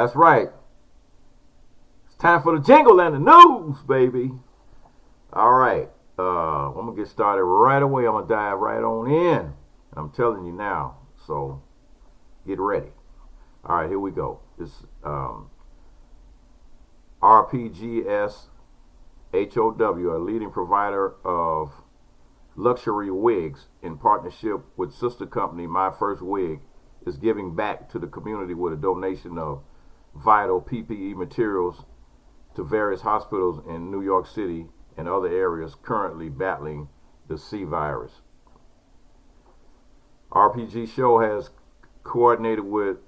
That's right. It's time for the jingle and the news, baby. All right. I'm going to get started right away. I'm going to dive right on in. I'm telling you now. So get ready. All right, here we go. This RPGS HOW, a leading provider of luxury wigs in partnership with sister company My First Wig, is giving back to the community with a donation of vital PPE materials to various hospitals in New York City and other areas currently battling the C virus. RPG Show has coordinated with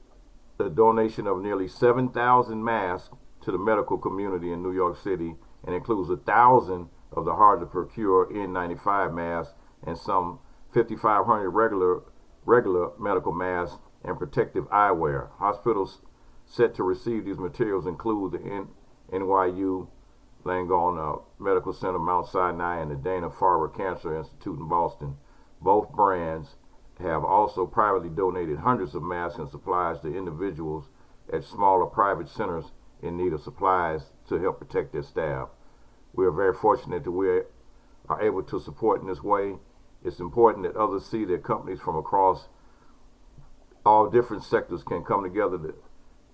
the donation of nearly 7,000 masks to the medical community in New York City, and includes 1,000 of the hard to procure N95 masks and some 5,500 regular medical masks and protective eyewear. Hospitals set to receive these materials include the NYU Langone Medical Center, Mount Sinai, and the Dana-Farber Cancer Institute in Boston. Both brands have also privately donated hundreds of masks and supplies to individuals at smaller private centers in need of supplies to help protect their staff. We are very fortunate that we are able to support in this way. It's important that others see that companies from across all different sectors can come together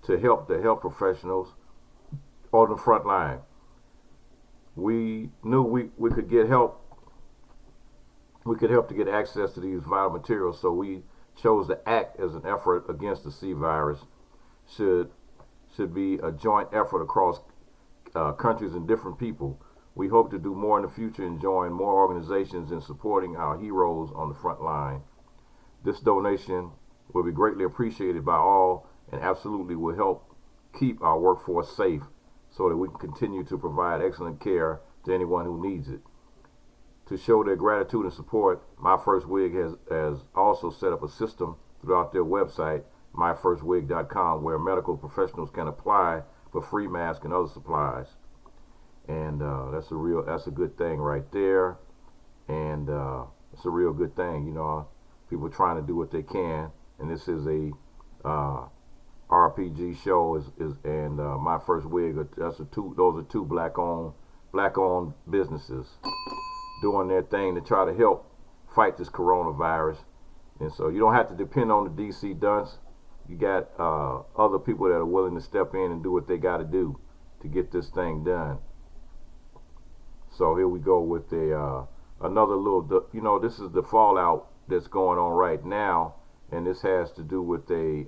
to help the health professionals on the front line. We knew we could get help. We could help to get access to these vital materials, so we chose to act as an effort against the C virus. Should be a joint effort across countries and different people. We hope to do more in the future and join more organizations in supporting our heroes on the front line. This donation will be greatly appreciated by all and absolutely will help keep our workforce safe so that we can continue to provide excellent care to anyone who needs it. To show their gratitude and support, My First Wig has also set up a system throughout their website, myfirstwig.com, where medical professionals can apply for free masks and other supplies. And that's a good thing right there. And it's a real good thing. You know, people trying to do what they can. And this is a RPG show and My First Wig. Those are two black-owned businesses doing their thing to try to help fight this coronavirus. And so you don't have to depend on the DC dunce. You got other people that are willing to step in and do what they got to do to get this thing done. So here we go with another little, this is the fallout that's going on right now, and this has to do with a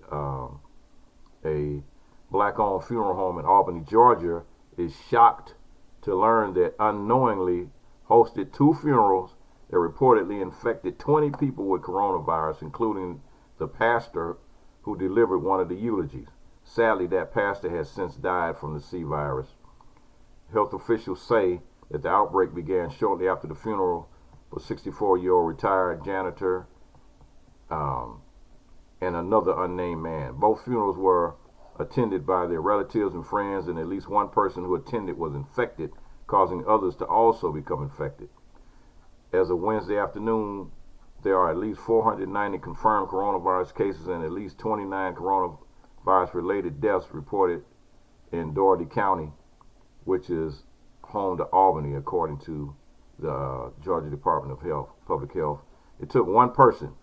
black-owned funeral home in Albany, Georgia, is shocked to learn that unknowingly hosted two funerals that reportedly infected 20 people with coronavirus, including the pastor who delivered one of the eulogies. Sadly, that pastor has since died from the C virus. Health officials say that the outbreak began shortly after the funeral for 64-year-old retired janitor and another unnamed man. Both funerals were attended by their relatives and friends, and at least one person who attended was infected, causing others to also become infected. As of Wednesday afternoon, there are at least 490 confirmed coronavirus cases and at least 29 coronavirus-related deaths reported in Dougherty County, which is home to Albany, according to the Georgia Department of Public Health. It took one person,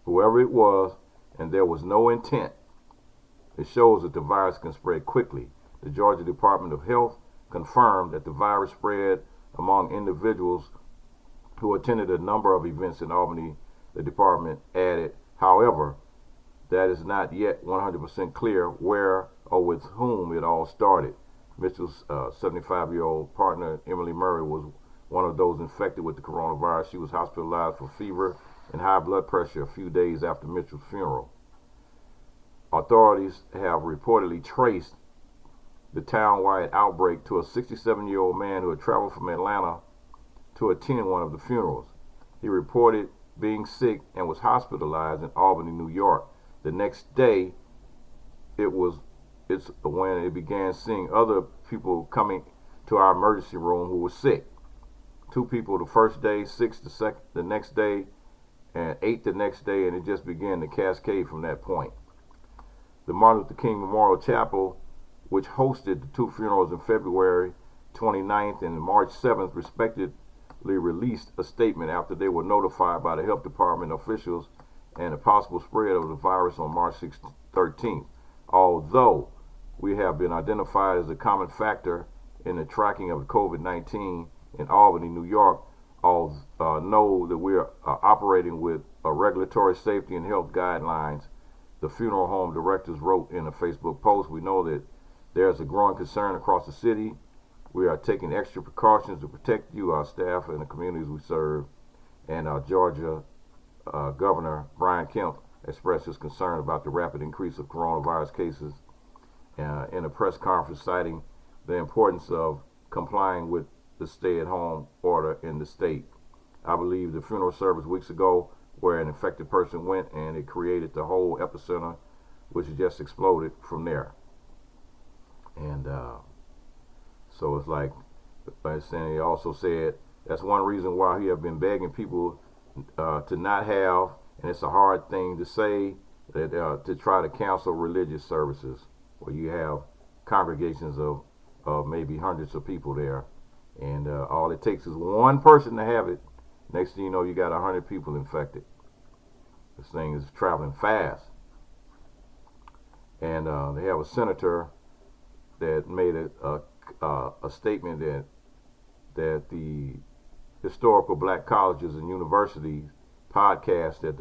whoever it was, and there was no intent. It shows that the virus can spread quickly. The Georgia Department of Health confirmed that the virus spread among individuals who attended a number of events in Albany. The department added, however, that is not yet 100% clear where or with whom it all started. Mitchell's 75-year-old partner, Emily Murray, was one of those infected with the coronavirus. She was hospitalized for fever and high blood pressure a few days after Mitchell's funeral. Authorities have reportedly traced the town-wide outbreak to a 67-year-old man who had traveled from Atlanta to attend one of the funerals. He reported being sick and was hospitalized in Albany, New York. The next day, it's when it began seeing other people coming to our emergency room who were sick. 2 people the first day, 6 the next day, and 8 the next day, and it just began to cascade from that point. The Martin Luther King Memorial Chapel which hosted the two funerals in February 29th and March 7th, respectively, released a statement after they were notified by the health department officials and the possible spread of the virus on March 13th. Although we have been identified as a common factor in the tracking of COVID-19 in Albany, New York, all know that we are operating with regulatory safety and health guidelines, the funeral home directors wrote in a Facebook post. We know that there's a growing concern across the city. We are taking extra precautions to protect you, our staff, and the communities we serve. And Georgia Governor Brian Kemp expressed his concern about the rapid increase of coronavirus cases in a press conference, citing the importance of complying with the stay-at-home order in the state. I believe the funeral service weeks ago where an infected person went, and it created the whole epicenter, which just exploded from there. And so it's like, he also said that's one reason why he have been begging people to not have, and it's a hard thing to say, that to try to cancel religious services where you have congregations of maybe hundreds of people there, and all it takes is one person to have it. Next thing you know, you got 100 people infected. This thing is traveling fast. And they have a senator that made a statement that the historical black colleges and universities podcast that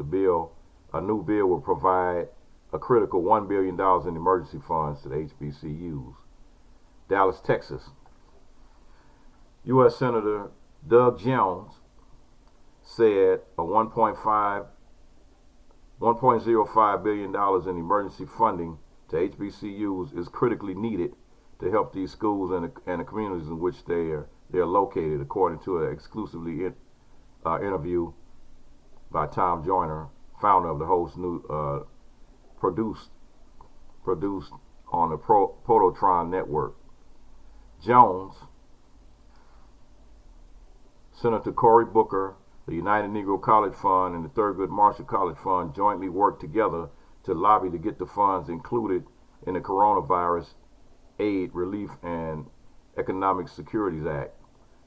a new bill will provide a critical $1 billion in emergency funds to the HBCUs. Dallas, Texas. U.S. Senator Doug Jones said a $1.05 billion in emergency funding to HBCUs is critically needed to help these schools and the communities in which they're located, according to an exclusively interview by Tom Joyner, founder of the Host News, produced on the Prototron Network. Jones, Senator Cory Booker, the United Negro College Fund, and the Thurgood Marshall College Fund jointly worked together to lobby to get the funds included in the Coronavirus Aid, Relief, and Economic Securities Act,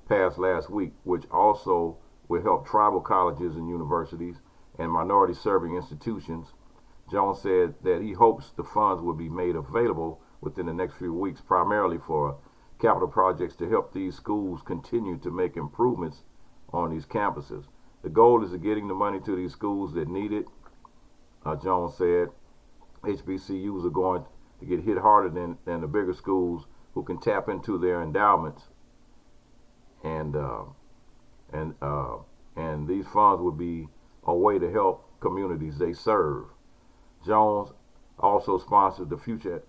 passed last week, which also will help tribal colleges and universities and minority-serving institutions. Jones said that he hopes the funds will be made available within the next few weeks, primarily for capital projects to help these schools continue to make improvements on these campuses. The goal is getting the money to these schools that need it. Jones said HBCUs are going to get hit harder than the bigger schools who can tap into their endowments, and these funds would be a way to help communities they serve. Jones also sponsored the Future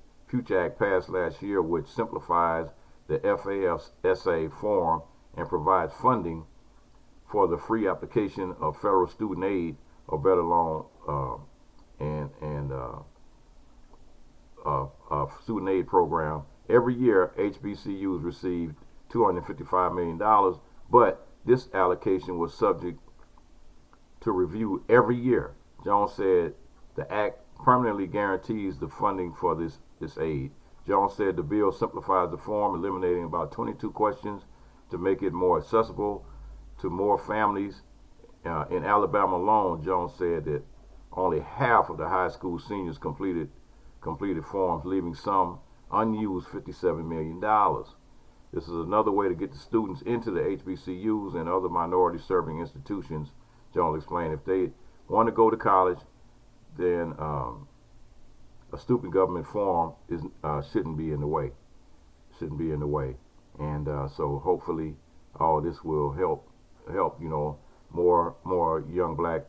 Act passed last year, which simplifies the FAFSA form and provides funding for the free application of federal student aid or better loan student aid program. Every year, HBCUs received $255 million, but this allocation was subject to review every year. Jones said the act permanently guarantees the funding for this aid. Jones said the bill simplifies the form, eliminating about 22 questions to make it more accessible to more families. In Alabama alone, Jones said that only half of the high school seniors completed forms, leaving some unused $57 million. This is another way to get the students into the HBCUs and other minority-serving institutions, Jones explained. If they want to go to college, then a stupid government form shouldn't be in the way. And so hopefully all this will help more young black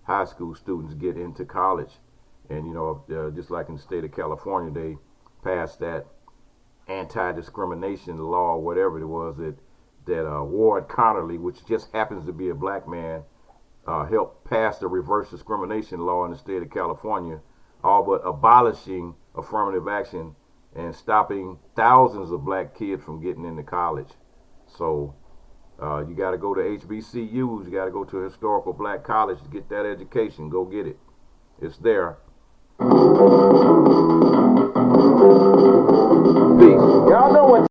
high school students get into college. And just like in the state of California, they passed that anti-discrimination law, or whatever it was, that Ward Connerly, which just happens to be a black man, helped pass the reverse discrimination law in the state of California, all but abolishing affirmative action and stopping thousands of black kids from getting into college. So you got to go to HBCUs, you got to go to a historical black college to get that education. Go get it. It's there.